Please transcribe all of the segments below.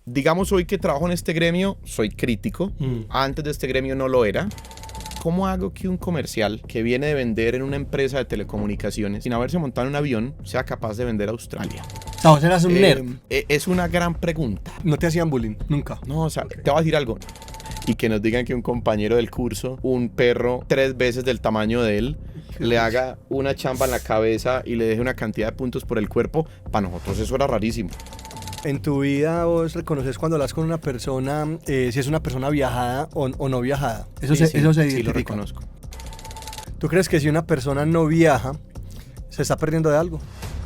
digamos hoy que trabajo en este gremio, soy crítico. Antes de este gremio no lo era. ¿Cómo hago que un comercial que viene de vender en una empresa de telecomunicaciones, sin haberse montado en un avión, sea capaz de vender a Australia? O sea, vos eras un nerd. Es una gran pregunta. No te hacían bullying, nunca. No, o sea, te voy a decir algo. Y que nos digan que un compañero del curso, un perro 3 veces del tamaño de él, le haga una chamba en la cabeza y le deje una cantidad de puntos por el cuerpo, para nosotros eso era rarísimo. En tu vida vos reconoces cuando hablas con una persona, si es una persona viajada o no viajada. Eso se identifica. Sí, lo reconozco. ¿Tú crees que si una persona no viaja, se está perdiendo de algo?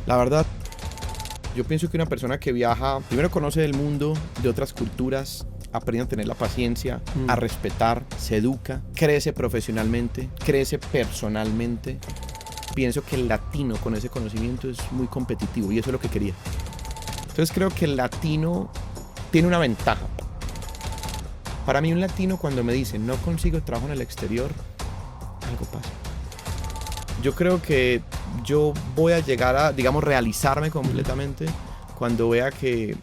La verdad, yo pienso que una persona que viaja, primero conoce el mundo de otras culturas, aprende a tener la paciencia, a respetar, se educa, crece profesionalmente, crece personalmente. Pienso que el latino con ese conocimiento es muy competitivo y eso es lo que quería. Entonces creo que el latino tiene una ventaja. Para mí un latino cuando me dice no consigo trabajo en el exterior, algo pasa. Yo creo que yo voy a llegar a, digamos, realizarme completamente cuando vea que...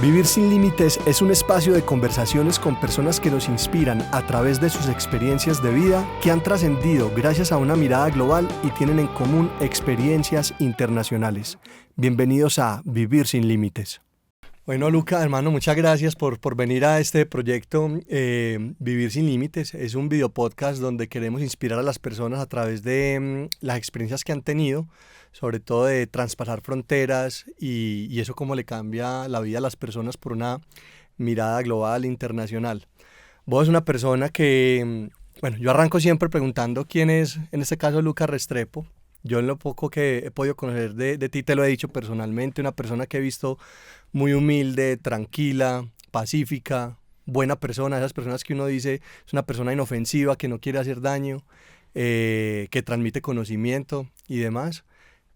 Vivir sin Límites es un espacio de conversaciones con personas que nos inspiran a través de sus experiencias de vida que han trascendido gracias a una mirada global y tienen en común experiencias internacionales. Bienvenidos a Vivir sin Límites. Bueno, Luca, hermano, muchas gracias por venir a este proyecto Vivir sin Límites. Es un video podcast donde queremos inspirar a las personas a través de las experiencias que han tenido, sobre todo de traspasar fronteras y eso cómo le cambia la vida a las personas por una mirada global, internacional. Vos eres una persona que, bueno, yo arranco siempre preguntando quién es, en este caso, Luca Restrepo. Yo en lo poco que he podido conocer de ti te lo he dicho personalmente, una persona que he visto muy humilde, tranquila, pacífica, buena persona, esas personas que uno dice es una persona inofensiva, que no quiere hacer daño, que transmite conocimiento y demás,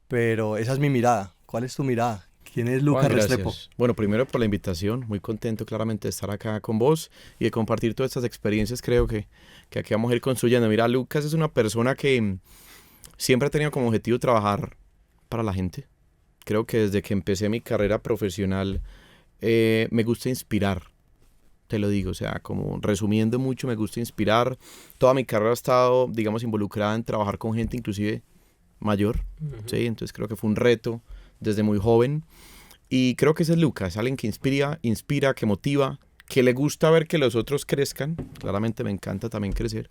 pero esa es mi mirada. ¿Cuál es tu mirada? ¿Quién es Luca Restrepo? Bueno, primero por la invitación, muy contento claramente de estar acá con vos y de compartir todas estas experiencias, creo que aquí vamos a ir construyendo. Mira, Lucas es una persona que siempre ha tenido como objetivo trabajar para la gente. Creo que desde que empecé mi carrera profesional me gusta inspirar, te lo digo, o sea, como resumiendo mucho, me gusta inspirar. Toda mi carrera ha estado, digamos, involucrada en trabajar con gente inclusive mayor, ¿sí? Entonces creo que fue un reto desde muy joven y creo que ese es Lucas, alguien que inspira, que motiva, que le gusta ver que los otros crezcan. Claramente me encanta también crecer,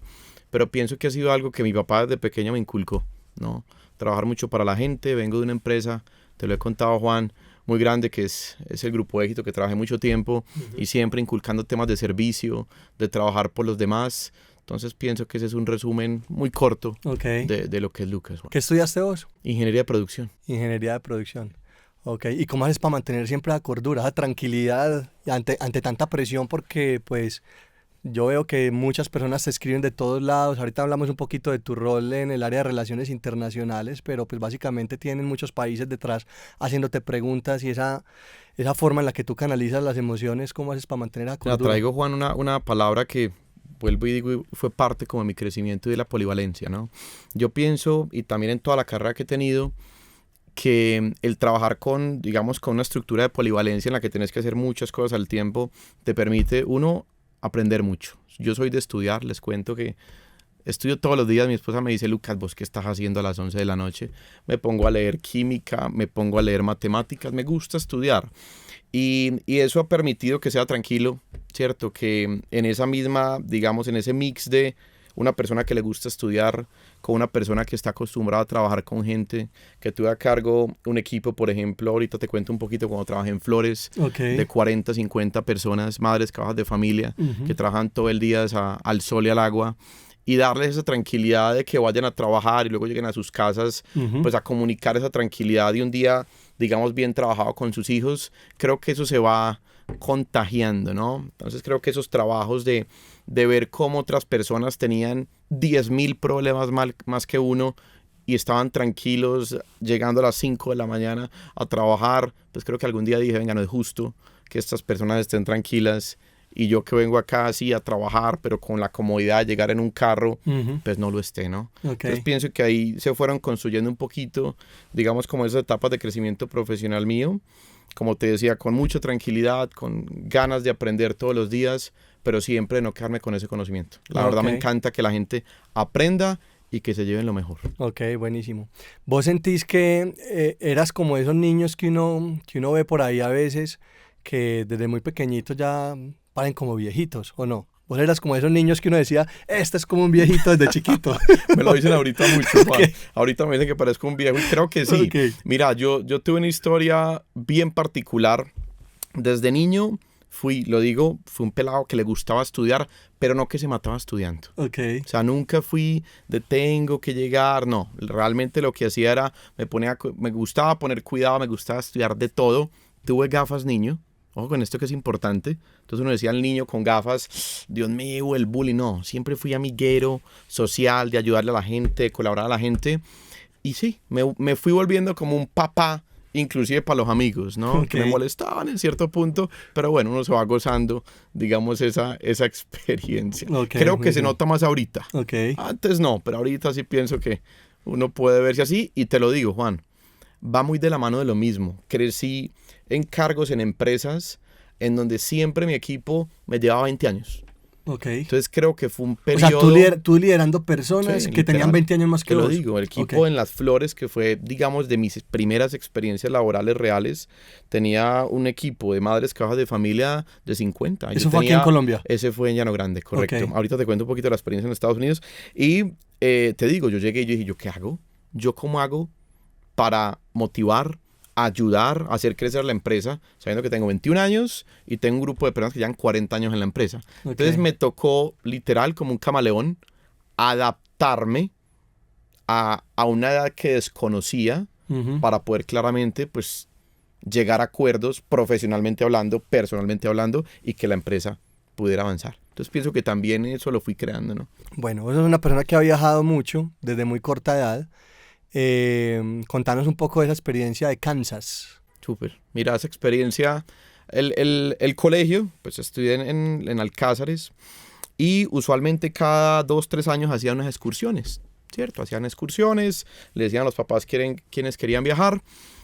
pero pienso que ha sido algo que mi papá desde pequeño me inculcó, ¿no? Trabajar mucho para la gente. Vengo de una empresa, te lo he contado, Juan, muy grande, que es el Grupo Éxito, que trabajé mucho tiempo y siempre inculcando temas de servicio, de trabajar por los demás. Entonces pienso que ese es un resumen muy corto de lo que es Lucas, Juan. ¿Qué estudiaste vos? Ingeniería de producción. Ingeniería de producción. Ok, ¿y cómo haces para mantener siempre la cordura, esa tranquilidad ante tanta presión? Porque pues yo veo que muchas personas te escriben de todos lados. Ahorita hablamos un poquito de tu rol en el área de relaciones internacionales, pero pues básicamente tienen muchos países detrás haciéndote preguntas y esa forma en la que tú canalizas las emociones, ¿cómo haces para mantener la cordura? Traigo, Juan, una palabra que vuelvo y digo, fue parte como de mi crecimiento y de la polivalencia, ¿no? Yo pienso, y también en toda la carrera que he tenido, que el trabajar con, digamos, con una estructura de polivalencia en la que tienes que hacer muchas cosas al tiempo, te permite, uno, aprender mucho. Yo soy de estudiar, les cuento que estudio todos los días. Mi esposa me dice, Lucas, ¿vos qué estás haciendo a las 11 de la noche? Me pongo a leer química, me pongo a leer matemáticas, me gusta estudiar. Y eso ha permitido que sea tranquilo, ¿cierto? Que en esa misma, digamos, en ese mix de una persona que le gusta estudiar con una persona que está acostumbrada a trabajar con gente, que tuve a cargo un equipo, por ejemplo, ahorita te cuento un poquito cuando trabajé en Flores, de 40, 50 personas, madres, cabezas de familia, que trabajan todo el día al sol y al agua, y darles esa tranquilidad de que vayan a trabajar y luego lleguen a sus casas, pues a comunicar esa tranquilidad de un día, digamos, bien trabajado con sus hijos. Creo que eso se va contagiando, ¿no? Entonces creo que esos trabajos de ver cómo otras personas tenían 10,000 problemas más que uno y estaban tranquilos llegando a las 5 de la mañana a trabajar, pues creo que algún día dije, venga, no es justo que estas personas estén tranquilas y yo que vengo acá así a trabajar, pero con la comodidad de llegar en un carro, pues no lo esté, ¿no? Entonces pienso que ahí se fueron construyendo un poquito, digamos, como esas etapas de crecimiento profesional mío. como te decía, con mucha tranquilidad, con ganas de aprender todos los días, pero siempre no quedarme con ese conocimiento. La verdad me encanta que la gente aprenda y que se lleven lo mejor. Ok, buenísimo. ¿Vos sentís que eras como esos niños que uno ve por ahí a veces, que desde muy pequeñitos ya parecen como viejitos, o no? Vos eras como esos niños que uno decía, este es como un viejito desde chiquito. Me lo dicen ahorita mucho, Juan. Okay. Ahorita me dicen que parezco un viejo y creo que sí. Okay. Mira, yo tuve una historia bien particular. Desde niño fui un pelado que le gustaba estudiar, pero no que se mataba estudiando. Okay. O sea, nunca fui de tengo que llegar, no. Realmente lo que hacía era, me gustaba poner cuidado, me gustaba estudiar de todo. Tuve gafas niño. Ojo con esto que es importante. Entonces uno decía al niño con gafas, Dios mío, el bullying. No, siempre fui amiguero, social, de ayudarle a la gente, de colaborar a la gente. Y sí, me fui volviendo como un papá, inclusive para los amigos, ¿no? Okay. Que me molestaban en cierto punto, pero bueno, uno se va gozando, digamos, esa experiencia. Okay, creo que se nota más ahorita. Okay. Antes no, pero ahorita sí pienso que uno puede verse así. Y te lo digo, Juan, va muy de la mano de lo mismo. Crecí en cargos en empresas en donde siempre mi equipo me llevaba 20 años. Okay. Entonces creo que fue un periodo... O sea, tú liderando personas que tenían 20 años más que vos. Te lo digo, el equipo en Las Flores, que fue, digamos, de mis primeras experiencias laborales reales, tenía un equipo de madres cabezas de familia de 50. ¿Eso fue aquí en Colombia? Ese fue en Llano Grande, correcto. Okay. Ahorita te cuento un poquito de la experiencia en Estados Unidos. Y te digo, yo llegué y yo dije, ¿yo qué hago? ¿Yo cómo hago para motivar, ayudar a hacer crecer la empresa, sabiendo que tengo 21 años y tengo un grupo de personas que llevan 40 años en la empresa? Okay. Entonces me tocó, literal, como un camaleón, adaptarme a una edad que desconocía para poder claramente, pues, llegar a acuerdos profesionalmente hablando, personalmente hablando, y que la empresa pudiera avanzar. Entonces pienso que también eso lo fui creando, ¿no? Bueno, vos sos una persona que ha viajado mucho desde muy corta edad. Contanos un poco de esa experiencia de Kansas. Súper. Mira, esa experiencia, el colegio, pues estudié en Alcázares y usualmente cada 2-3 años hacían unas excursiones, ¿cierto? Hacían excursiones, le decían a los papás quienes querían viajar.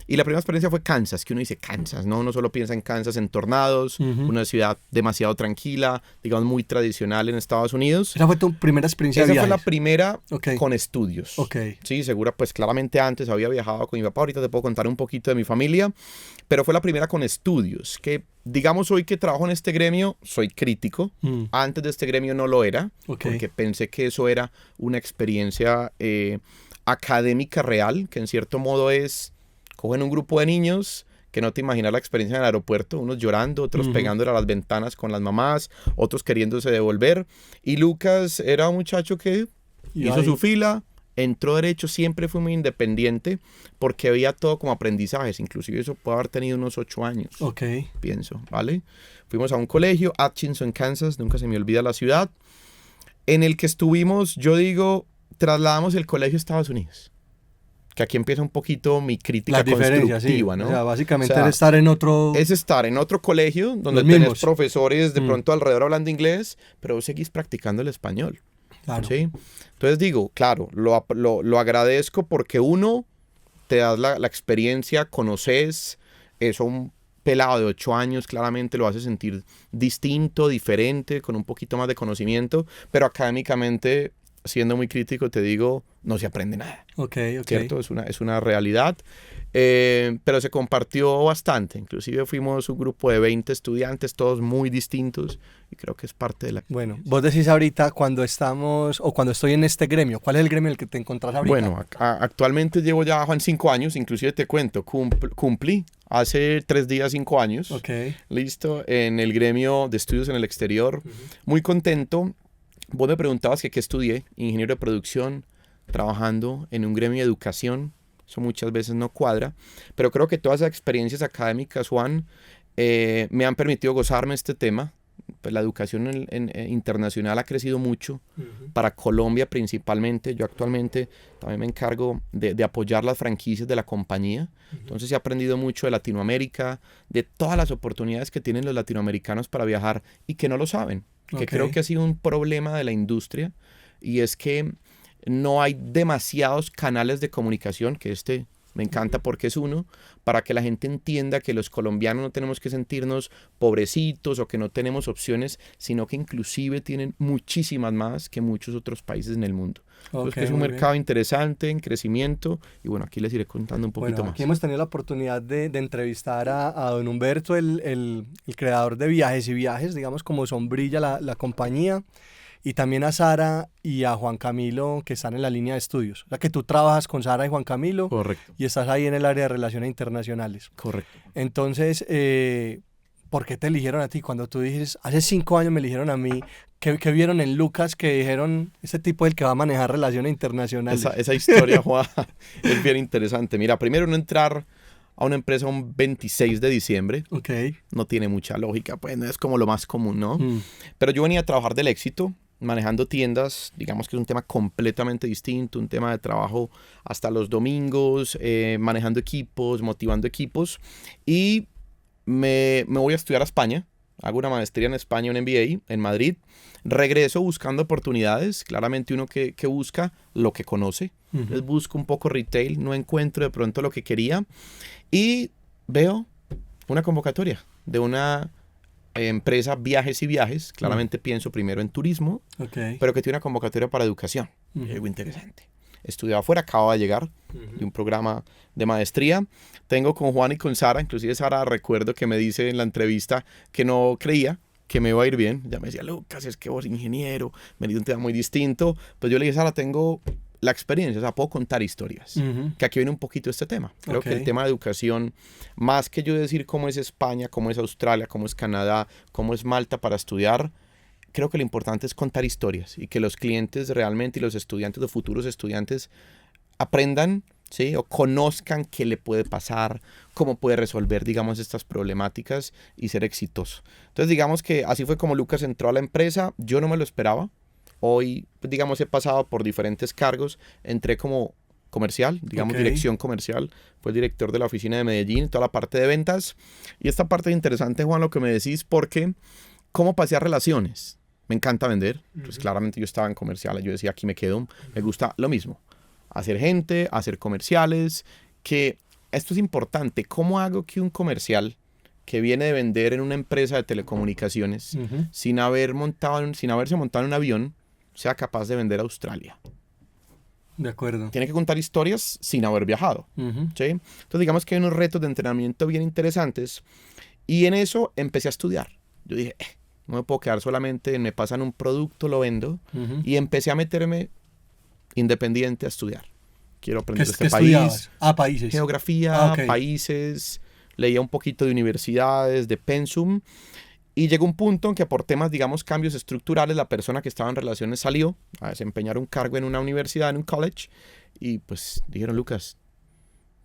Y la primera experiencia fue Kansas, que uno dice Kansas, ¿no? Uno solo piensa en Kansas, en tornados, una ciudad demasiado tranquila, digamos muy tradicional en Estados Unidos. ¿Esa fue tu primera experiencia de viajes? Esa fue la primera con estudios. Okay. Sí, segura, pues claramente antes había viajado con mi papá, ahorita te puedo contar un poquito de mi familia, pero fue la primera con estudios, que digamos hoy que trabajo en este gremio, soy crítico. Antes de este gremio no lo era, porque pensé que eso era una experiencia académica real, que en cierto modo es... Cogen un grupo de niños que no te imaginas la experiencia en el aeropuerto, unos llorando, otros pegándole a las ventanas con las mamás, otros queriéndose devolver. Y Lucas era un muchacho que hizo su fila, entró derecho, siempre fue muy independiente porque veía todo como aprendizajes. Inclusive eso puede haber tenido unos 8 años, pienso, ¿vale? Fuimos a un colegio, Atchison, Kansas, nunca se me olvida la ciudad, en el que estuvimos, yo digo, trasladamos el colegio a Estados Unidos. Que aquí empieza un poquito mi crítica constructiva, ¿no? O sea, básicamente es estar en otro... Es estar en otro colegio donde tenés profesores de pronto alrededor hablando inglés, pero vos seguís practicando el español. Claro. ¿Sí? Entonces digo, claro, lo agradezco porque uno, te das la experiencia, conoces eso, un pelado de 8 años claramente lo hace sentir distinto, diferente, con un poquito más de conocimiento, pero académicamente... Siendo muy crítico, te digo, no se aprende nada. ¿Cierto? Es una realidad. Pero se compartió bastante. Inclusive fuimos un grupo de 20 estudiantes, todos muy distintos. Y creo que es parte de la... Bueno, vos decís ahorita cuando estamos, o cuando estoy en este gremio, ¿cuál es el gremio en el que te encontrás ahorita? Bueno, actualmente llevo ya en 5 años. Inclusive te cuento, cumplí hace 3 días 5 años. Listo, en el gremio de estudios en el exterior. Muy contento. Vos me preguntabas que qué estudié, ingeniero de producción, trabajando en un gremio de educación. Eso muchas veces no cuadra, pero creo que todas esas experiencias académicas, Juan, me han permitido gozarme este tema. Pues la educación internacional ha crecido mucho, para Colombia principalmente. Yo actualmente también me encargo de apoyar las franquicias de la compañía. Entonces he aprendido mucho de Latinoamérica, de todas las oportunidades que tienen los latinoamericanos para viajar y que no lo saben. Que creo que ha sido un problema de la industria, y es que no hay demasiados canales de comunicación, que Me encanta porque es uno, para que la gente entienda que los colombianos no tenemos que sentirnos pobrecitos o que no tenemos opciones, sino que inclusive tienen muchísimas más que muchos otros países en el mundo. Entonces, que es un mercado interesante, en crecimiento, y bueno, aquí les iré contando un poquito más. Aquí hemos tenido la oportunidad de entrevistar a don Humberto, el creador de Viajes y Viajes, digamos como sombrilla la compañía, y también a Sara y a Juan Camilo, que están en la línea de estudios. O sea, que tú trabajas con Sara y Juan Camilo. Correcto. Y estás ahí en el área de relaciones internacionales. Correcto. Entonces, ¿por qué te eligieron a ti? Cuando tú dices, hace 5 años me eligieron a mí, ¿qué vieron en Lucas que dijeron, ese tipo es el que va a manejar relaciones internacionales? Esa historia, Juan, es bien interesante. Mira, primero no entrar a una empresa un 26 de diciembre. Okay. No tiene mucha lógica, pues no es como lo más común, ¿no? Pero yo venía a trabajar del éxito, manejando tiendas, digamos que es un tema completamente distinto, un tema de trabajo hasta los domingos, manejando equipos, motivando equipos, y me voy a estudiar a España, hago una maestría en España, un MBA en Madrid, regreso buscando oportunidades, claramente uno que busca lo que conoce, entonces busco un poco retail, no encuentro de pronto lo que quería, y veo una convocatoria de una empresa Viajes y Viajes, claramente pienso primero en turismo, pero que tiene una convocatoria para educación, algo interesante. Estudiaba afuera, acabo de llegar de un programa de maestría. Tengo con Juan y con Sara, inclusive Sara recuerdo que me dice en la entrevista que no creía que me iba a ir bien. Ya me decía, Lucas, es que vos ingeniero, me dio un tema muy distinto. Pues yo le dije, Sara, tengo la experiencia, o sea, puedo contar historias. Que aquí viene un poquito este tema. Creo que el tema de educación, más que yo decir cómo es España, cómo es Australia, cómo es Canadá, cómo es Malta para estudiar, creo que lo importante es contar historias y que los clientes realmente y los estudiantes, los futuros estudiantes, aprendan, ¿sí? O conozcan qué le puede pasar, cómo puede resolver, digamos, estas problemáticas y ser exitoso. Entonces, digamos que así fue como Lucas entró a la empresa. Yo no me lo esperaba. Hoy, digamos, he pasado por diferentes cargos. Entré como comercial, digamos, dirección comercial. Fue director de la oficina de Medellín, toda la parte de ventas. Y esta parte es interesante, Juan, lo que me decís, porque ¿cómo pasé a relaciones? Me encanta vender. Pues claramente yo estaba en comerciales. Yo decía, aquí me quedo. Me gusta lo mismo. Hacer gente, hacer comerciales. Que esto es importante. ¿Cómo hago que un comercial que viene de vender en una empresa de telecomunicaciones sin haberse montado en un avión sea capaz de vender a Australia? De acuerdo. Tiene que contar historias sin haber viajado. ¿Sí? Entonces digamos que hay unos retos de entrenamiento bien interesantes y en eso empecé a estudiar. Yo dije, no me puedo quedar solamente en me pasan un producto, lo vendo, y empecé a meterme independiente a estudiar. Quiero aprender de este país. Países. Geografía, países, leía un poquito de universidades, de pensum, y llegó un punto en que por temas, digamos, cambios estructurales, la persona que estaba en relaciones salió a desempeñar un cargo en una universidad, en un college, y pues dijeron, Lucas,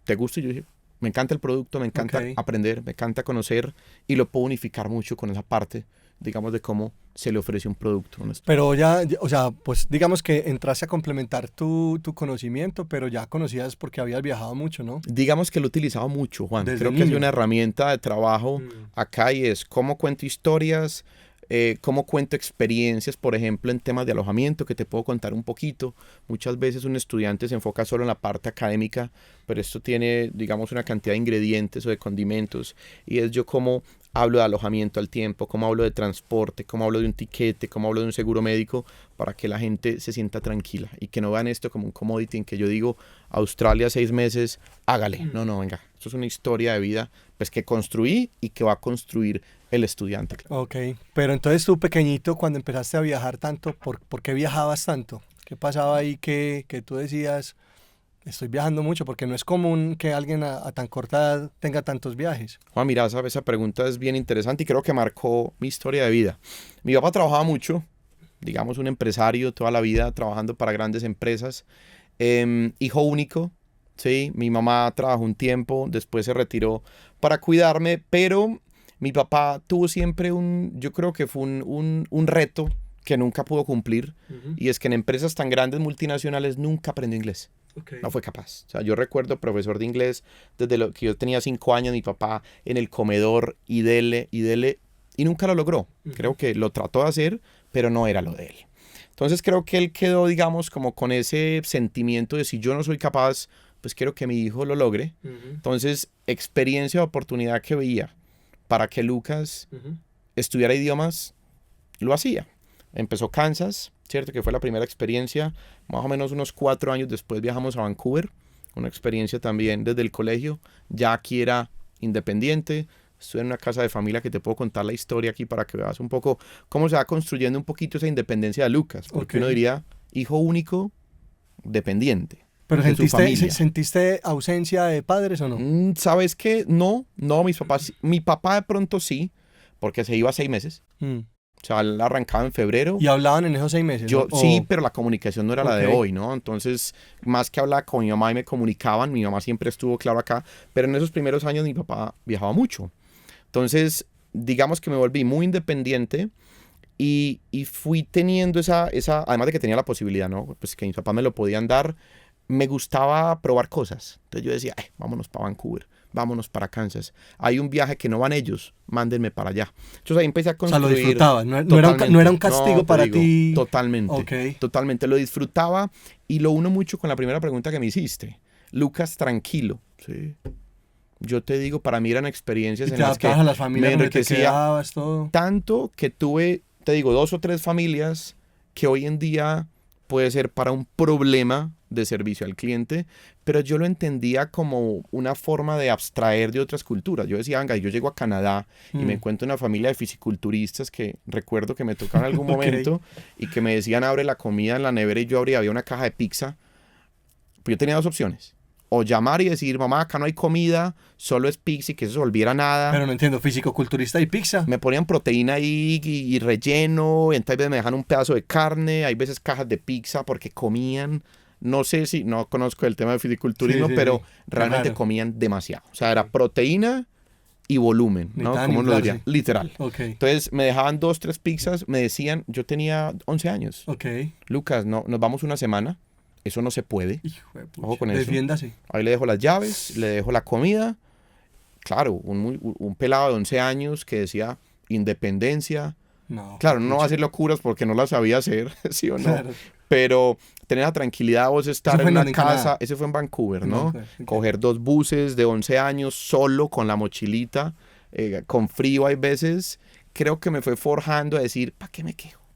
¿te gusta? Y yo dije, me encanta el producto, me encanta aprender, me encanta conocer, y lo puedo unificar mucho con esa parte, digamos, de cómo se le ofrece un producto. Pero ya, o sea, pues digamos que entraste a complementar tu conocimiento, pero ya conocías porque habías viajado mucho, ¿no? Digamos que lo he utilizado mucho, Juan. Desde Creo que es una herramienta de trabajo acá y es cómo cuento historias, cómo cuento experiencias, por ejemplo, en temas de alojamiento, que te puedo contar un poquito. Muchas veces un estudiante se enfoca solo en la parte académica, pero esto tiene, digamos, una cantidad de ingredientes o de condimentos, y es yo cómo hablo de alojamiento al tiempo, cómo hablo de transporte, cómo hablo de un tiquete, cómo hablo de un seguro médico, para que la gente se sienta tranquila y que no vean esto como un commodity en que yo digo, Australia 6 meses, hágale. No, venga, esto es una historia de vida pues que construí y que va a construir el estudiante. Ok, pero entonces tú pequeñito, cuando empezaste a viajar tanto, ¿por qué viajabas tanto? ¿Qué pasaba ahí que tú decías, estoy viajando mucho? Porque no es común que alguien a tan corta edad tenga tantos viajes. Juan, mira, esa pregunta es bien interesante y creo que marcó mi historia de vida. Mi papá trabajaba mucho, digamos un empresario toda la vida trabajando para grandes empresas. Hijo único, ¿sí? Mi mamá trabajó un tiempo, después se retiró para cuidarme, pero mi papá tuvo siempre yo creo que fue un reto que nunca pudo cumplir, y es que en empresas tan grandes multinacionales nunca aprendió inglés. No fue capaz. O sea, yo recuerdo profesor de inglés desde lo que yo tenía 5 años, mi papá en el comedor y dele, y nunca lo logró. Creo que lo trató de hacer, pero no era lo de él. Entonces creo que él quedó, digamos, como con ese sentimiento de si yo no soy capaz, pues quiero que mi hijo lo logre. Entonces, experiencia, oportunidad que veía para que Lucas estudiara idiomas, lo hacía. Empezó Kansas, ¿cierto? Que fue la primera experiencia. Más o menos unos 4 años después viajamos a Vancouver. Una experiencia también desde el colegio. Ya aquí era independiente. Estuve en una casa de familia que te puedo contar la historia aquí para que veas un poco cómo se va construyendo un poquito esa independencia de Lucas. Porque uno diría, hijo único, dependiente. ¿Pero sentiste ausencia de padres o no? ¿Sabes qué? No, mis papás, mi papá de pronto sí, porque se iba 6 meses. O sea, él arrancaba en febrero. ¿Y hablaban en esos 6 meses? Yo, sí, pero la comunicación no era la de hoy, ¿no? Entonces, más que hablar con mi mamá y me comunicaban, mi mamá siempre estuvo claro acá, pero en esos primeros años mi papá viajaba mucho. Entonces, digamos que me volví muy independiente y fui teniendo esa, además de que tenía la posibilidad, ¿no? Pues que mis papás me lo podían dar, me gustaba probar cosas. Entonces yo decía, vámonos para Vancouver, vámonos para Kansas. Hay un viaje que no van ellos, mándenme para allá. Entonces ahí empecé a construir. O sea, lo disfrutabas, no era un castigo para ti. Totalmente, totalmente. Lo disfrutaba y lo uno mucho con la primera pregunta que me hiciste. Lucas, tranquilo. Sí. Yo te digo, para mí eran experiencias en las que a las familias me enriquecía todo. Tanto que tuve, te digo, 2 o 3 familias que hoy en día puede ser para un problema de servicio al cliente, pero yo lo entendía como una forma de abstraer de otras culturas. Yo decía, venga, yo llego a Canadá y me encuentro una familia de fisiculturistas que recuerdo que me tocaron en algún momento y que me decían, abre la comida en la nevera y yo abría, había una caja de pizza. Pues yo tenía 2 opciones. O llamar y decir, mamá, acá no hay comida, solo es pizza y que eso se volviera nada. Pero no entiendo, físico-culturista y pizza. Me ponían proteína ahí y relleno, y entonces me dejan un pedazo de carne, hay veces cajas de pizza porque comían, no sé si, no conozco el tema de fisiculturismo, pero realmente comían demasiado. O sea, era proteína y volumen, ¿no? ¿Cómo lo diría? Literal. Entonces me dejaban 2, 3 pizzas, me decían, yo tenía 11 años. Lucas, no, nos vamos una semana. Eso no se puede. Ojo con eso. Defiéndase. Ahí le dejo las llaves, le dejo la comida. Claro, un pelado de 11 años que decía independencia. No, claro, no va a hacer locuras porque no la sabía hacer, ¿sí o no? Claro. Pero tener la tranquilidad vos estar en una casa. Ese fue en Vancouver, ¿no? Coger 2 buses de 11 años solo con la mochilita, con frío hay veces. Creo que me fue forjando a decir, ¿para qué me quejo?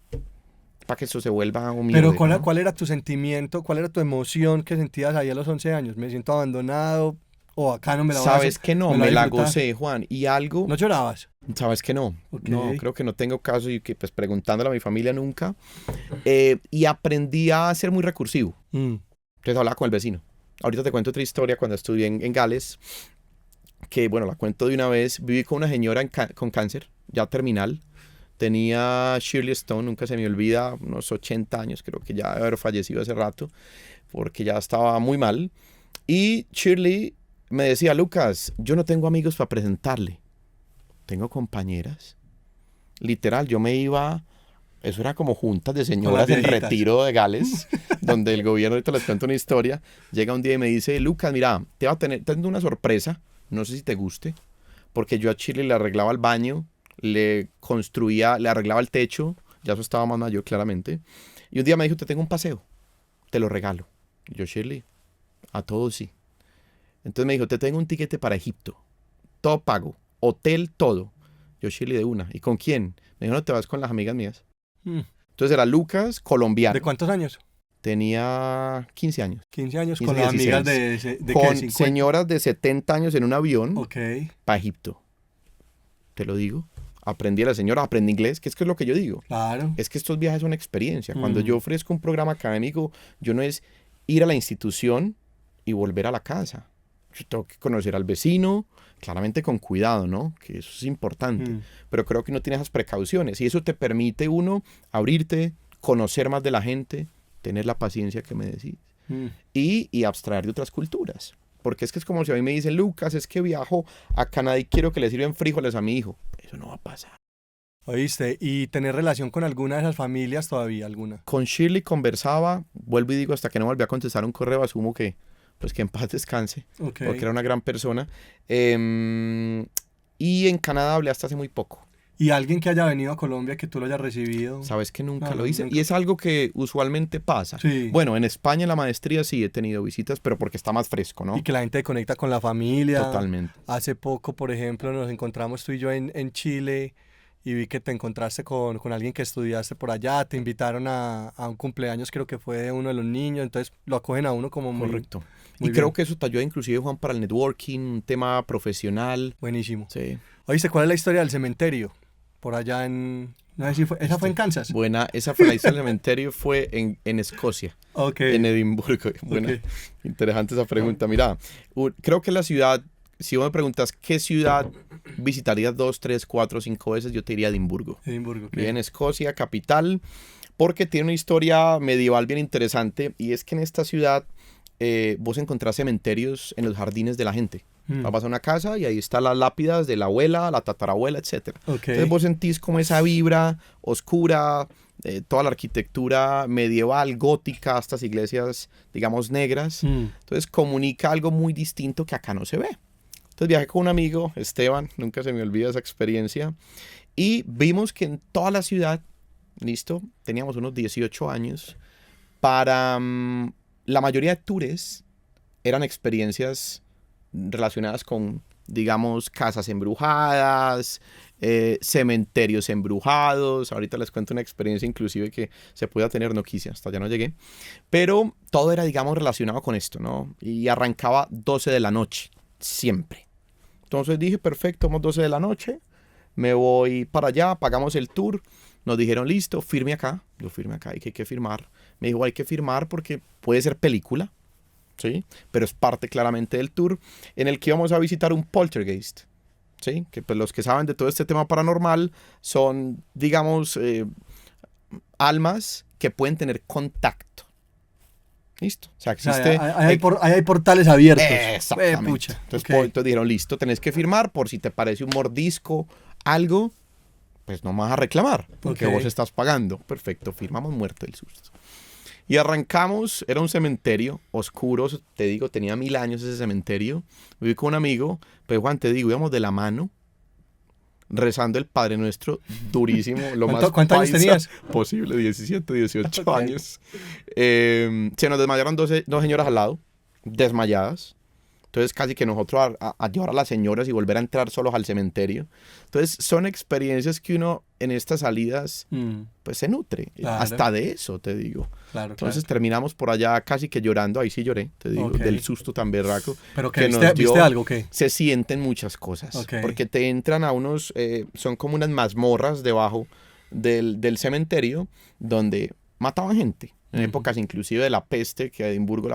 Para que eso se vuelva humilde. Pero ¿cuál era tu sentimiento, cuál era tu emoción que sentías ahí a los 11 años? ¿Me siento abandonado o acá no me la voy a hacer? Sabes que no, me la gocé, Juan. Y algo... ¿No llorabas? Sabes que no. No, creo que no tengo caso y que pues preguntándole a mi familia nunca. Y aprendí a ser muy recursivo. Entonces hablaba con el vecino. Ahorita te cuento otra historia cuando estudié en Gales, que bueno, la cuento de una vez. Viví con una señora con cáncer, ya terminal. Tenía Shirley Stone, nunca se me olvida, unos 80 años, creo que ya debe haber fallecido hace rato, porque ya estaba muy mal. Y Shirley me decía, Lucas, yo no tengo amigos para presentarle, tengo compañeras. Literal, yo me iba, eso era como juntas de señoras en retiro de Gales, donde el gobierno, ahorita les cuento una historia, llega un día y me dice, Lucas, mira, tengo una sorpresa, no sé si te guste, porque yo a Shirley le arreglaba el baño, le arreglaba el techo, ya eso estaba más mayor claramente, y un día me dijo, te tengo un paseo, te lo regalo. Y yo, Shirley, a todos sí. Entonces me dijo, te tengo un tiquete para Egipto, todo pago, hotel, todo. Yo, Shirley, de una. ¿Y con quién? Me dijo, no, te vas con las amigas mías. Entonces era Lucas, colombiano. ¿De cuántos años? Tenía 15 años. 15 años 15, con las amigas de con ¿qué? Señoras de 70 años en un avión para Egipto. Te lo digo. Aprendí a la señora, aprendí inglés, que es lo que yo digo. Claro. Es que estos viajes son experiencia. Cuando yo ofrezco un programa académico, yo no es ir a la institución y volver a la casa. Yo tengo que conocer al vecino, claramente con cuidado, ¿no? Que eso es importante. Pero creo que uno tiene esas precauciones y eso te permite uno abrirte, conocer más de la gente, tener la paciencia que me decís y abstraer de otras culturas. Porque es que es como si a mí me dicen, Lucas, es que viajo a Canadá y quiero que le sirven frijoles a mi hijo. Eso no va a pasar. ¿Oíste? ¿Y tener relación con alguna de esas familias todavía? ¿Alguna? Con Shirley conversaba, vuelvo y digo, hasta que no volví a contestar un correo, asumo que en paz descanse, porque era una gran persona. Y en Canadá hablé hasta hace muy poco. ¿Y alguien que haya venido a Colombia que tú lo hayas recibido? Sabes que nunca No, lo hice. nunca. Y es algo que usualmente pasa. Sí. Bueno, en España en la maestría sí he tenido visitas, pero porque está más fresco, ¿no? Y que la gente conecta con la familia. Totalmente. Hace poco, por ejemplo, nos encontramos tú y yo en Chile y vi que te encontraste con alguien que estudiaste por allá, te invitaron a un cumpleaños, creo que fue de uno de los niños, entonces lo acogen a uno como muy, Correcto. muy Y creo bien. que eso te ayuda inclusive, Juan, para el networking, un tema profesional. Buenísimo. Sí. Oíste, ¿cuál es la historia del cementerio? Por allá no sé si fue, ¿esa fue en Kansas? Buena, esa fue la historia del cementerio, fue en Escocia, Ok. en Edimburgo. Buena, Ok. interesante esa pregunta. Mira, creo que la ciudad, si vos me preguntas qué ciudad visitarías 2, 3, 4, 5 veces, yo te diría Edimburgo. Edimburgo, ok. Vive en Escocia, capital, porque tiene una historia medieval bien interesante, y es que en esta ciudad vos encontrás cementerios en los jardines de la gente. Vas a una casa y ahí están las lápidas de la abuela, la tatarabuela, etc. Ok. Entonces vos sentís como esa vibra oscura, toda la arquitectura medieval, gótica, estas iglesias, digamos, negras. Entonces comunica algo muy distinto que acá no se ve. Entonces viajé con un amigo, Esteban, nunca se me olvida esa experiencia, y vimos que en toda la ciudad, listo, teníamos unos 18 años, para la mayoría de tours eran experiencias relacionadas con, digamos, casas embrujadas, cementerios embrujados. Ahorita les cuento una experiencia inclusive que se pueda tener, no quise, hasta ya no llegué. Pero todo era, digamos, relacionado con esto, ¿no? Y arrancaba 12 de la noche, siempre. Entonces dije, perfecto, vamos 12 de la noche, me voy para allá, pagamos el tour. Nos dijeron, listo, firme acá. Yo firme acá, hay que firmar. Me dijo, hay que firmar porque puede ser película, ¿sí? Pero es parte claramente del tour en el que íbamos a visitar un poltergeist, ¿sí? Que pues los que saben de todo este tema paranormal son, digamos, almas que pueden tener contacto. ¿Listo? O sea, existe... Ahí hay portales abiertos. Exactamente. Pucha. Entonces, Okay. entonces dijeron, listo, tenés que firmar por si te parece un mordisco, algo, pues no me vas a reclamar, porque vos estás pagando. Perfecto, firmamos, muerto el susto. Y arrancamos, era un cementerio oscuro, te digo, tenía 1000 años ese cementerio. Viví con un amigo, pero Juan, te digo, íbamos de la mano, rezando el Padre Nuestro durísimo, lo más ¿Cuántos años tenías? Posible, 17, 18 años. Se nos desmayaron dos señoras al lado, desmayadas. Entonces casi que nosotros a llevar a las señoras y volver a entrar solos al cementerio. Entonces son experiencias que uno en estas salidas pues se nutre. Claro. Hasta de eso, te digo. Claro, entonces terminamos por allá casi que llorando. Ahí sí lloré, te digo, del susto tan berraco. ¿Pero que viste algo? ¿Qué? Se sienten muchas cosas. Porque te entran a unos, son como unas mazmorras debajo del cementerio donde mataban gente. En épocas inclusive de la peste, que a Edimburgo lo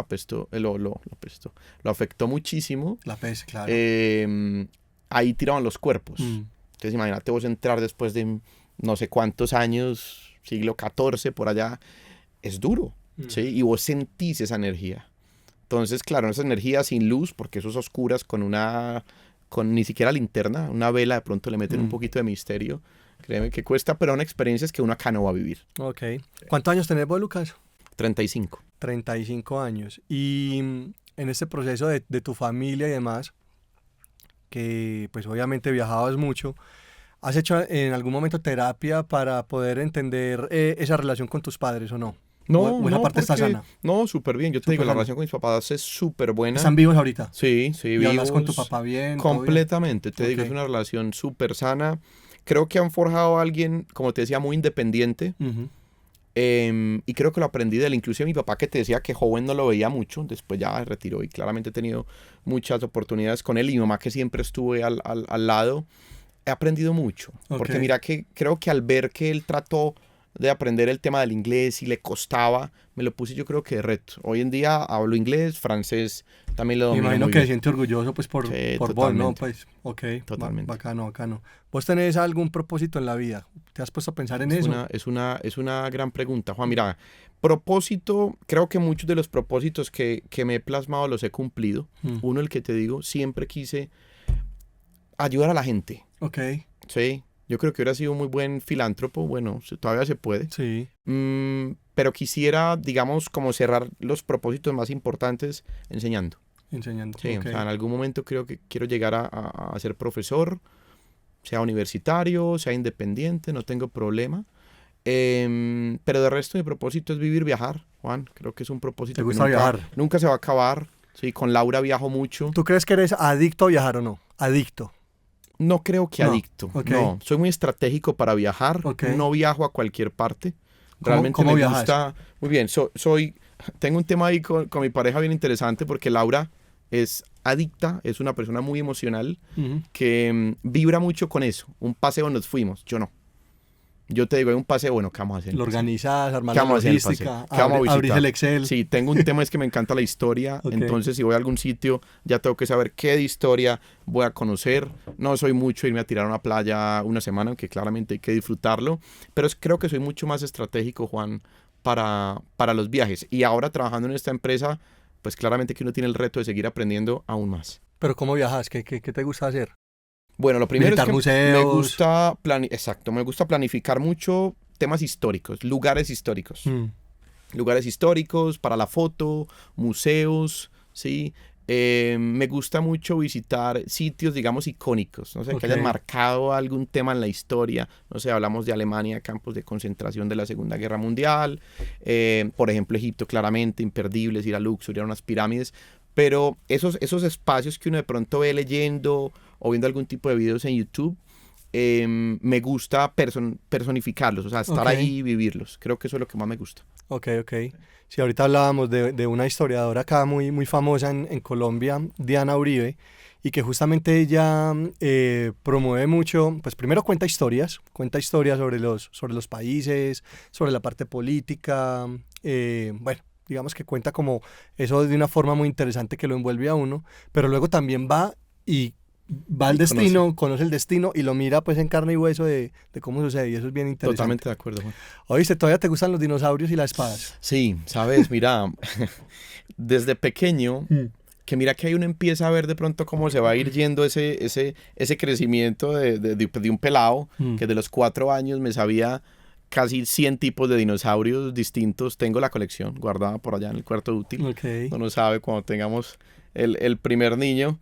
afectó muchísimo. La peste, claro. Ahí tiraban los cuerpos. Entonces imagínate vos entrar después de no sé cuántos años, siglo XIV, por allá, es duro, ¿sí? Y vos sentís esa energía. Entonces, claro, esa energía sin luz, porque eso es oscuras, con ni siquiera linterna, una vela, de pronto le meten un poquito de misterio. Créeme que cuesta, pero son experiencias que uno acá no va a vivir. Ok. ¿Cuántos años tenés vos, Lucas? 35. 35 años. Y en este proceso de tu familia y demás, que pues obviamente viajabas mucho, ¿has hecho en algún momento terapia para poder entender esa relación con tus padres o no? No, ¿O esa parte está sana? No, súper bien. Yo te digo, la relación con mis papás es súper buena. ¿Están vivos ahorita? Sí, ¿Y vivos. hablas con tu papá bien? Completamente. Te digo, es una relación súper sana. Creo que han forjado a alguien, como te decía, muy independiente. Y creo que lo aprendí de él. Inclusive mi papá, que te decía que joven no lo veía mucho, después ya se retiró y claramente he tenido muchas oportunidades con él. Y mi mamá, que siempre estuve al lado, he aprendido mucho. Porque mira que creo que al ver que él trató de aprender el tema del inglés y le costaba, me lo puse yo creo que de reto. Hoy en día hablo inglés, francés, también lo domino. Me imagino que se siente orgulloso pues por vos, ¿no? Pues, totalmente. Bacano. ¿Vos tenés algún propósito en la vida? ¿Te has puesto a pensar en eso? Es una gran pregunta, Juan. Mira, propósito, creo que muchos de los propósitos que me he plasmado los he cumplido. Uno, el que te digo, siempre quise ayudar a la gente. Ok. Sí. Yo creo que hubiera sido un muy buen filántropo. Bueno, todavía se puede. Sí. Pero quisiera, digamos, como cerrar los propósitos más importantes enseñando. Enseñando. Sí, o sea, en algún momento creo que quiero llegar a ser profesor. sea universitario, sea independiente, no tengo problema. Pero de resto mi propósito es vivir, viajar, Juan. Creo que es un propósito ¿Te que gusta viajar? nunca se va a acabar. Sí, con Laura viajo mucho. ¿Tú crees que eres adicto a viajar o no? Adicto. No creo que No, adicto. ok. No, soy muy estratégico para viajar. Ok. No viajo a cualquier parte. ¿Cómo Realmente me viajas? gusta. Muy bien, tengo un tema ahí con mi pareja bien interesante porque Laura es adicta, es una persona muy emocional Ujú. que vibra mucho con eso. Un paseo nos fuimos, yo no. Yo te digo, hay un paseo, bueno, ¿qué vamos a hacer en el Lo paseo? organizas, armas ¿Qué la vamos a hacer en el logística, paseo? ¿Qué vamos a abrís visitar? el Excel. Sí, tengo un tema, es que me encanta la historia, Ok. entonces si voy a algún sitio ya tengo que saber qué de historia voy a conocer. No soy mucho irme a tirar a una playa una semana, aunque claramente hay que disfrutarlo, pero creo que soy mucho más estratégico, Juan, para los viajes. Y ahora trabajando en esta empresa, pues claramente que uno tiene el reto de seguir aprendiendo aún más. Pero ¿cómo viajas? ¿Qué te gusta hacer? Bueno, lo primero Visitar es que museos. me gusta planificar mucho temas históricos, lugares históricos. Mm. Lugares históricos para la foto, museos, ¿sí? Me gusta mucho visitar sitios, digamos, icónicos, no sé, que hayan Ok. marcado algún tema en la historia. No sé, hablamos de Alemania, campos de concentración de la Segunda Guerra Mundial. Por ejemplo, Egipto, claramente, imperdibles, ir a Luxor, ir a unas pirámides. Pero esos espacios que uno de pronto ve leyendo o viendo algún tipo de videos en YouTube, me gusta personificarlos, o sea, estar Ok. ahí y vivirlos. Creo que eso es lo que más me gusta. Ok. Sí, ahorita hablábamos de una historiadora acá muy famosa en Colombia, Diana Uribe, y que justamente ella promueve mucho, pues primero cuenta historias sobre los países, sobre la parte política, bueno, digamos que cuenta como eso de una forma muy interesante que lo envuelve a uno, pero luego también va al Y destino, conoce el destino y lo mira pues en carne y hueso de cómo sucede y eso es bien interesante. Totalmente de acuerdo, Juan. Oíste, ¿todavía te gustan los dinosaurios y las espadas? Sí, sabes, mira, desde pequeño, que mira que ahí uno empieza a ver de pronto cómo se va a ir yendo ese crecimiento de un pelado, Mm. que de los 4 años me sabía casi 100 tipos de dinosaurios distintos. Tengo la colección guardada por allá en el cuarto útil. Ok. No lo sabe cuando tengamos el primer niño.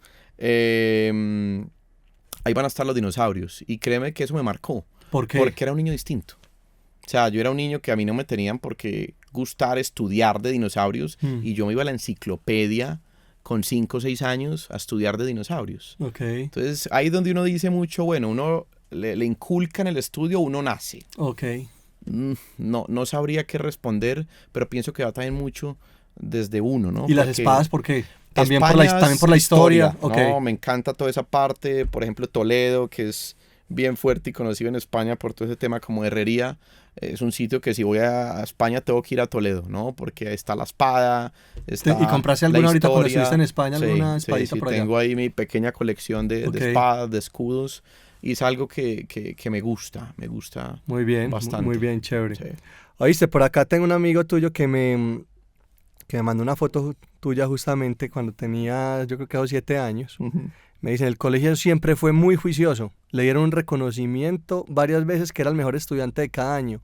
Ahí van a estar los dinosaurios. Y créeme que eso me marcó. ¿Por qué? Porque era un niño distinto. O sea, yo era un niño que a mí no me tenían por qué gustar estudiar de dinosaurios. Mm. Y yo me iba a la enciclopedia con 5 o 6 años a estudiar de dinosaurios. Ok. Entonces, ahí es donde uno dice mucho, bueno, uno le inculca en el estudio, uno nace. Ok. No sabría qué responder, pero pienso que va también mucho desde uno, ¿no? ¿Y las Porque espadas por qué? También España también es por la historia. Ok. No, me encanta toda esa parte. Por ejemplo, Toledo, que es bien fuerte y conocido en España por todo ese tema como herrería. Es un sitio que si voy a España tengo que ir a Toledo, ¿no? Porque está la espada, está ¿Y compraste la alguna ahorita cuando historia. estuviste en España? Sí, ¿Alguna sí, espadita sí, por allá? tengo ahí mi pequeña colección de Ok. espadas, de escudos. Y es algo que me gusta Muy bien, bastante. muy bien, chévere. Sí. Oíste, por acá tengo un amigo tuyo que me mandó una foto tuya justamente cuando tenía, yo creo que 7 años. Ujú. Me dice, en el colegio siempre fue muy juicioso. Le dieron un reconocimiento varias veces que era el mejor estudiante de cada año.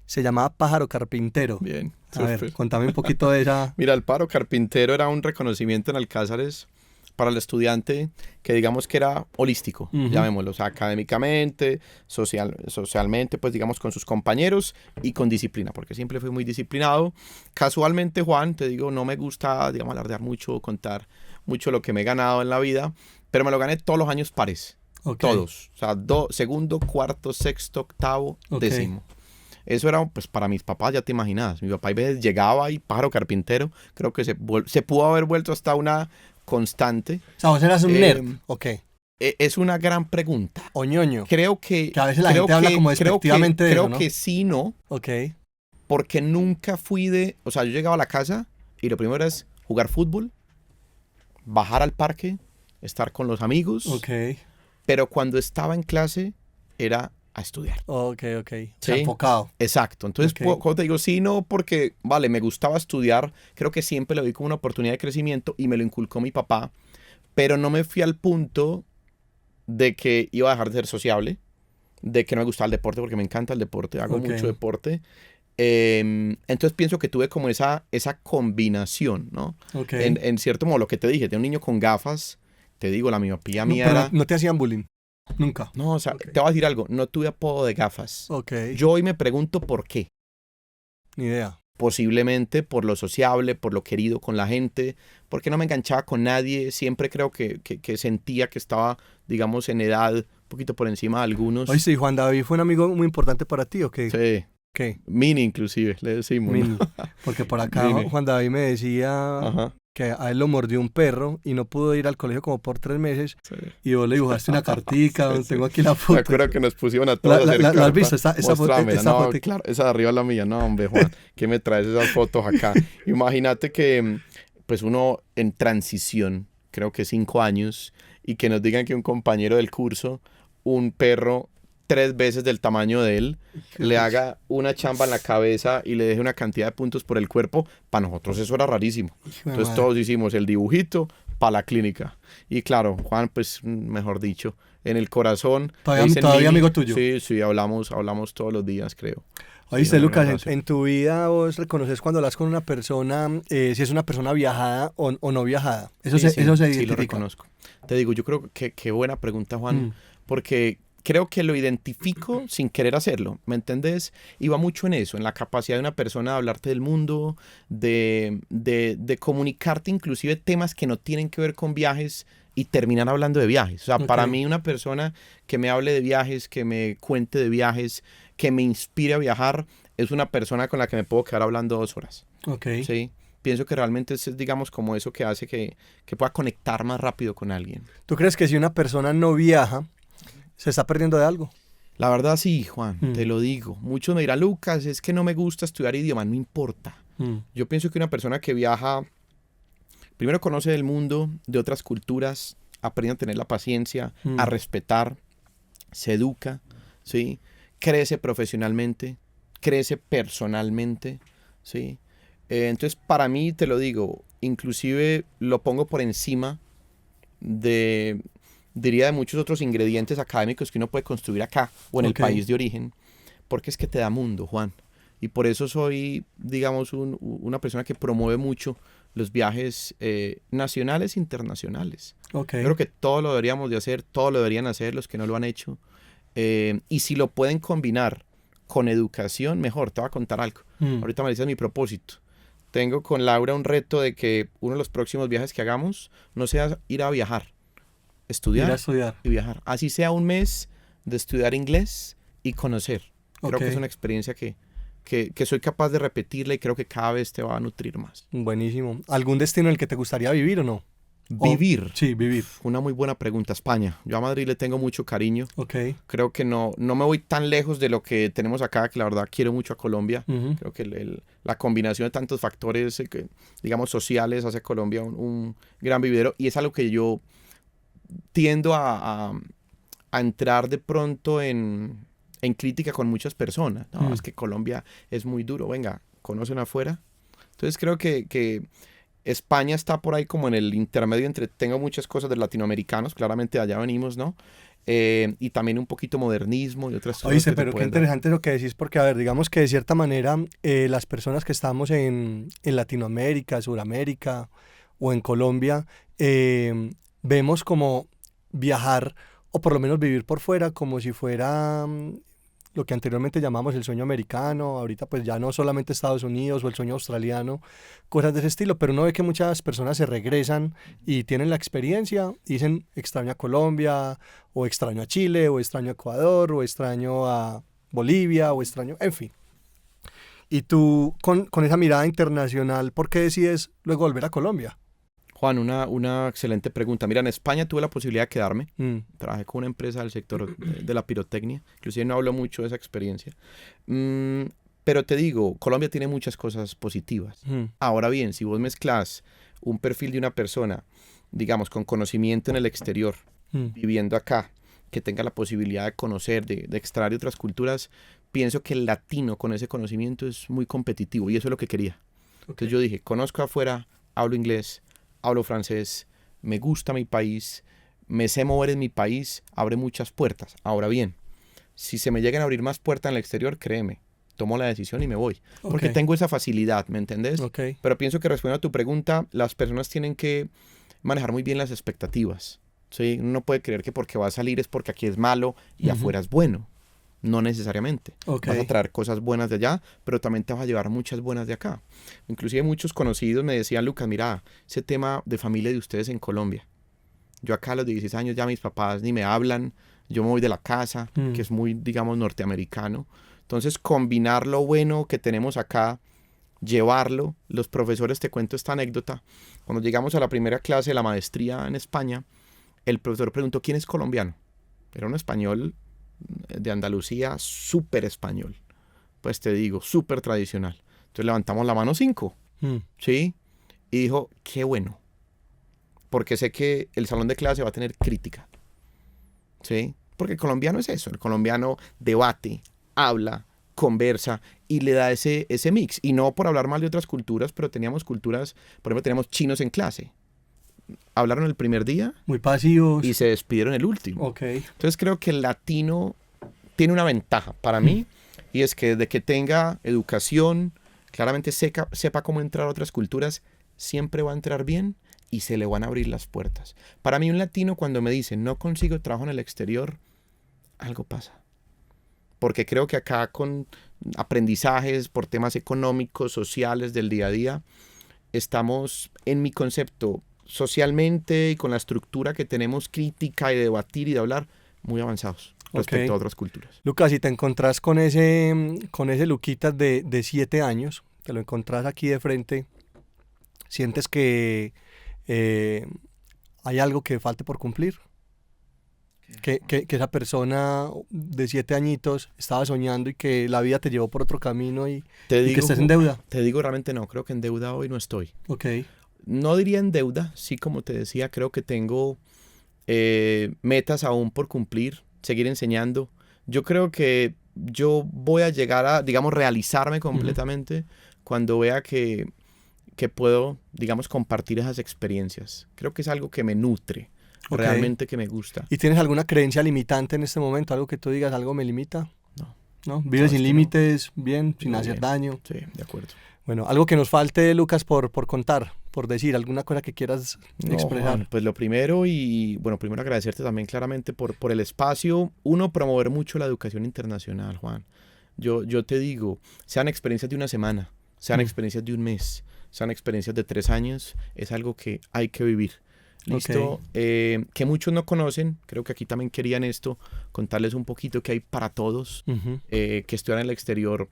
Se llamaba Pájaro Carpintero. Bien, A ver, súper. contame un poquito de esa. Mira, el paro carpintero era un reconocimiento en Alcázares para el estudiante que digamos que era holístico, Ujú. llamémoslo, o sea, académicamente, socialmente, pues digamos con sus compañeros y con disciplina, porque siempre fui muy disciplinado. Casualmente, Juan, te digo, no me gusta, digamos, alardear mucho, contar mucho lo que me he ganado en la vida, pero me lo gané todos los años pares, Ok. todos, o sea, segundo, cuarto, sexto, octavo, Ok. décimo. Eso era, pues, para mis papás, ya te imaginas. Mi papá a veces llegaba y pájaro carpintero. Creo que se pudo haber vuelto hasta una constante. O sea, vos eras un Eh, nerd. Ok. Es una gran pregunta. O ñoño. Creo que... Que a veces la creo gente habla que- como creo que- despectivamente de Creo eso, ¿no? que sí, no. Ok. Porque nunca fui de... O sea, yo llegaba a la casa y lo primero es jugar fútbol, bajar al parque, estar con los amigos. Ok. Pero cuando estaba en clase era a estudiar. Ok. O sea, Sí. enfocado. Exacto. Entonces, Ok. cuando te digo sí, no, porque, vale, me gustaba estudiar, creo que siempre lo vi como una oportunidad de crecimiento y me lo inculcó mi papá, pero no me fui al punto de que iba a dejar de ser sociable, de que no me gustaba el deporte, porque me encanta el deporte, hago Ok. mucho deporte. Entonces pienso que tuve como esa combinación, ¿no? Ok. En cierto modo, lo que te dije, de un niño con gafas, te digo, la miopía No, mía pero era... no te hacían bullying. Nunca. No, o sea, Ok. te voy a decir algo, no tuve apodo de gafas. Ok. Yo hoy me pregunto por qué. Ni idea. Posiblemente por lo sociable, por lo querido con la gente, porque no me enganchaba con nadie, siempre creo que sentía que estaba, digamos, en edad un poquito por encima de algunos. Oye, sí, Juan David fue un amigo muy importante para ti, ¿o qué? Sí, ¿Qué? Mini inclusive, le decimos, ¿no? Mini. Porque por acá Mini. Juan David me decía Ajá. que a él lo mordió un perro y no pudo ir al colegio como por 3 meses Sí. y vos le dibujaste una cartica, Sí, donde sí. tengo aquí la Me foto. acuerdo que nos pusieron a todos a hacer ¿La has visto? carta. Esa Mostrámela. No, foto. claro, esa de arriba es la mía. No, hombre, Juan, ¿qué me traes esas fotos acá? Imagínate que, pues uno en transición, creo que 5 años, y que nos digan que un compañero del curso, un perro 3 veces del tamaño de él, le haga una chamba en la cabeza y le deje una cantidad de puntos por el cuerpo, para nosotros eso era rarísimo. Entonces todos hicimos el dibujito para la clínica. Y claro, Juan, pues mejor dicho, en el corazón. Todavía amigo tuyo. Sí, sí, hablamos todos los días, creo. Oíste, Sí, Lucas, en tu vida vos reconoces cuando hablas con una persona, si es una persona viajada o no viajada. Eso se sí, identifica. lo reconozco. Te digo, yo creo que qué buena pregunta, Juan, Mm. porque creo que lo identifico sin querer hacerlo, ¿me entendés? Y va mucho en eso, en la capacidad de una persona de hablarte del mundo, de comunicarte inclusive temas que no tienen que ver con viajes y terminar hablando de viajes. O sea, para Ok. mí una persona que me hable de viajes, que me cuente de viajes, que me inspire a viajar, es una persona con la que me puedo quedar hablando 2 horas. Ok. ¿Sí? Pienso que realmente es, digamos, como eso que hace que pueda conectar más rápido con alguien. ¿Tú crees que si una persona no viaja, se está perdiendo de algo? La verdad sí, Juan, Mm. te lo digo. Muchos me dirán, Lucas, es que no me gusta estudiar idiomas, no importa. Mm. Yo pienso que una persona que viaja, primero conoce el mundo de otras culturas, aprende a tener la paciencia, Mm. a respetar, se educa, ¿sí? Crece profesionalmente, crece personalmente, ¿sí? Entonces, para mí, te lo digo, inclusive lo pongo por encima de, diría, de muchos otros ingredientes académicos que uno puede construir acá o en el Ok. país de origen, porque es que te da mundo, Juan. Y por eso soy, digamos, una persona que promueve mucho los viajes nacionales e internacionales. Ok. Yo creo que todo lo deberíamos de hacer, todo lo deberían hacer los que no lo han hecho. Y si lo pueden combinar con educación, mejor. Te voy a contar algo. Mm. Ahorita me dices mi propósito. Tengo con Laura un reto de que uno de los próximos viajes que hagamos no sea ir a viajar, Ir a estudiar estudiar. y viajar. Así sea un mes de estudiar inglés y conocer. Creo Ok. que es una experiencia que soy capaz de repetirla y creo que cada vez te va a nutrir más. Buenísimo. ¿Algún destino en el que te gustaría vivir o no? Vivir. Sí, vivir. Una muy buena pregunta. España. Yo a Madrid le tengo mucho cariño. Ok. Creo que no me voy tan lejos de lo que tenemos acá, que la verdad quiero mucho a Colombia. Ujú. Creo que la combinación de tantos factores, digamos, sociales hace Colombia un gran vividero y es algo que yo tiendo a entrar de pronto en crítica con muchas personas. No, es que Colombia es muy duro. Venga, ¿conocen afuera? Entonces creo que España está por ahí como en el intermedio entre, tengo muchas cosas de latinoamericanos, claramente de allá venimos, ¿no? Y también un poquito modernismo y otras cosas. Oíste, que te pero qué pueden dar. interesante lo que decís, porque, a ver, digamos que de cierta manera las personas que estamos en Latinoamérica, Sudamérica o en Colombia, vemos como viajar o por lo menos vivir por fuera como si fuera lo que anteriormente llamamos el sueño americano, ahorita pues ya no solamente Estados Unidos o el sueño australiano, cosas de ese estilo, pero uno ve que muchas personas se regresan y tienen la experiencia y dicen extraño a Colombia o extraño a Chile o extraño a Ecuador o extraño a Bolivia o extraño, en fin. Y tú con esa mirada internacional, ¿por qué decides luego volver a Colombia? Juan, una excelente pregunta. Mira, en España tuve la posibilidad de quedarme. Mm. Trabajé con una empresa del sector de la pirotecnia. Inclusive no hablo mucho de esa experiencia. Pero te digo, Colombia tiene muchas cosas positivas. Mm. Ahora bien, si vos mezclas un perfil de una persona, digamos, con conocimiento en el exterior, viviendo acá, que tenga la posibilidad de conocer, de extraer de otras culturas, pienso que el latino con ese conocimiento es muy competitivo y eso es lo que quería. Entonces yo dije, conozco afuera, hablo inglés, hablo francés, me gusta mi país, me sé mover en mi país, abre muchas puertas. Ahora bien, si se me llegan a abrir más puertas en el exterior, créeme, tomo la decisión y me voy. Porque Ok. tengo esa facilidad, ¿me entendés? Ok. Pero pienso que respondiendo a tu pregunta, las personas tienen que manejar muy bien las expectativas. ¿sí? Uno no puede creer que porque va a salir es porque aquí es malo y afuera es bueno. No necesariamente. Okay. Vas a traer cosas buenas de allá, pero también te vas a llevar muchas buenas de acá. Inclusive muchos conocidos me decían, Lucas, mira, ese tema de familia de ustedes en Colombia. Yo acá a los 16 años ya mis papás ni me hablan, yo me voy de la casa, que es muy, digamos, norteamericano. Entonces, combinar lo bueno que tenemos acá, llevarlo. Los profesores, te cuento esta anécdota. Cuando llegamos a la primera clase de la maestría en España, el profesor preguntó, ¿quién es colombiano? Era un español de Andalucía, súper español. Pues te digo, súper tradicional. Entonces levantamos la mano 5, ¿sí? Y dijo, qué bueno. Porque sé que el salón de clase va a tener crítica, ¿sí? Porque el colombiano es eso. El colombiano debate, habla, conversa y le da ese mix. Y no por hablar mal de otras culturas, pero teníamos culturas, por ejemplo, teníamos chinos en clase. Hablaron el primer día. Muy pasivos. Y se despidieron el último. Okay. Entonces creo que el latino tiene una ventaja para mí, y es que desde que tenga educación, claramente sepa cómo entrar a otras culturas, siempre va a entrar bien y se le van a abrir las puertas. Para mí un latino cuando me dice no consigo trabajo en el exterior, algo pasa. Porque creo que acá con aprendizajes por temas económicos, sociales del día a día, estamos en mi concepto socialmente y con la estructura que tenemos crítica y de debatir y de hablar, muy avanzados respecto a otras culturas. Lucas, si te encontrás con ese Luquitas de 7 años, te lo encontrás aquí de frente, ¿sientes que hay algo que falte por cumplir? Que esa persona de 7 añitos estaba soñando y que la vida te llevó por otro camino y que estés en deuda. Te digo, realmente no, creo que en deuda hoy no estoy. Okay. No diría en deuda, sí, como te decía, creo que tengo metas aún por cumplir, seguir enseñando. Yo creo que yo voy a llegar a, digamos, realizarme completamente cuando vea que puedo, digamos, compartir esas experiencias. Creo que es algo que me nutre, realmente que me gusta. ¿Y tienes alguna creencia limitante en este momento? ¿Algo que tú digas, algo me limita? No. ¿No? ¿Vives sin límites, bien, sin hacer daño? Sí, de acuerdo. Bueno, algo que nos falte, Lucas, por contar, por decir, alguna cosa que quieras expresar. Juan, pues lo primero, primero agradecerte también claramente por el espacio. Uno, promover mucho la educación internacional, Juan. Yo te digo, sean experiencias de una semana, sean experiencias de un mes, sean experiencias de 3 años, es algo que hay que vivir. ¿Listo? Que muchos no conocen, creo que aquí también querían esto, contarles un poquito que hay para todos, que estudiar en el exterior,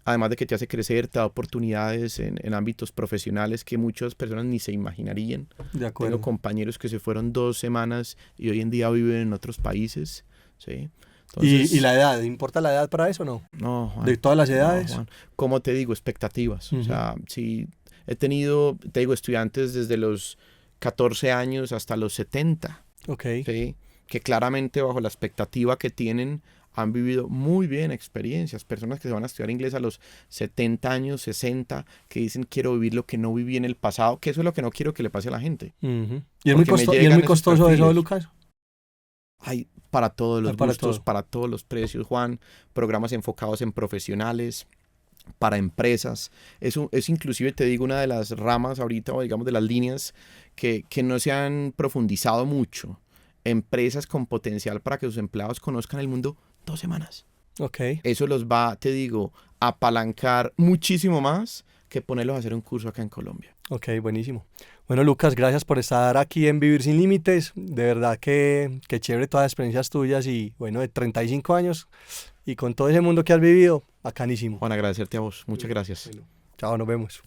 además de que te hace crecer, te da oportunidades en ámbitos profesionales que muchas personas ni se imaginarían. De acuerdo. Tengo compañeros que se fueron 2 semanas y hoy en día viven en otros países, ¿sí? Entonces, ¿Y la edad? ¿Importa la edad para eso o no? No, Juan. ¿De todas las edades? No, Juan. Como te digo, expectativas. O sea, sí, he tenido, te digo, estudiantes desde los 14 años hasta los 70. ¿Sí? Que claramente bajo la expectativa que tienen han vivido muy bien experiencias. Personas que se van a estudiar inglés a los 70 años, 60, que dicen quiero vivir lo que no viví en el pasado, que eso es lo que no quiero que le pase a la gente. ¿Y es muy costoso eso, Lucas? Hay para todos los gustos, para todos los precios, Juan. Programas enfocados en profesionales, para empresas. Eso es inclusive, te digo, una de las ramas ahorita, o digamos de las líneas que no se han profundizado mucho. Empresas con potencial para que sus empleados conozcan el mundo 2 semanas. Eso los va, te digo, a apalancar muchísimo más que ponerlos a hacer un curso acá en Colombia. Buenísimo. Bueno, Lucas, gracias por estar aquí en Vivir Sin Límites. De verdad que chévere todas las experiencias tuyas y bueno, de 35 años y con todo ese mundo que has vivido, bacanísimo. Juan, agradecerte a vos. Muchas gracias. Bueno, chao, nos vemos.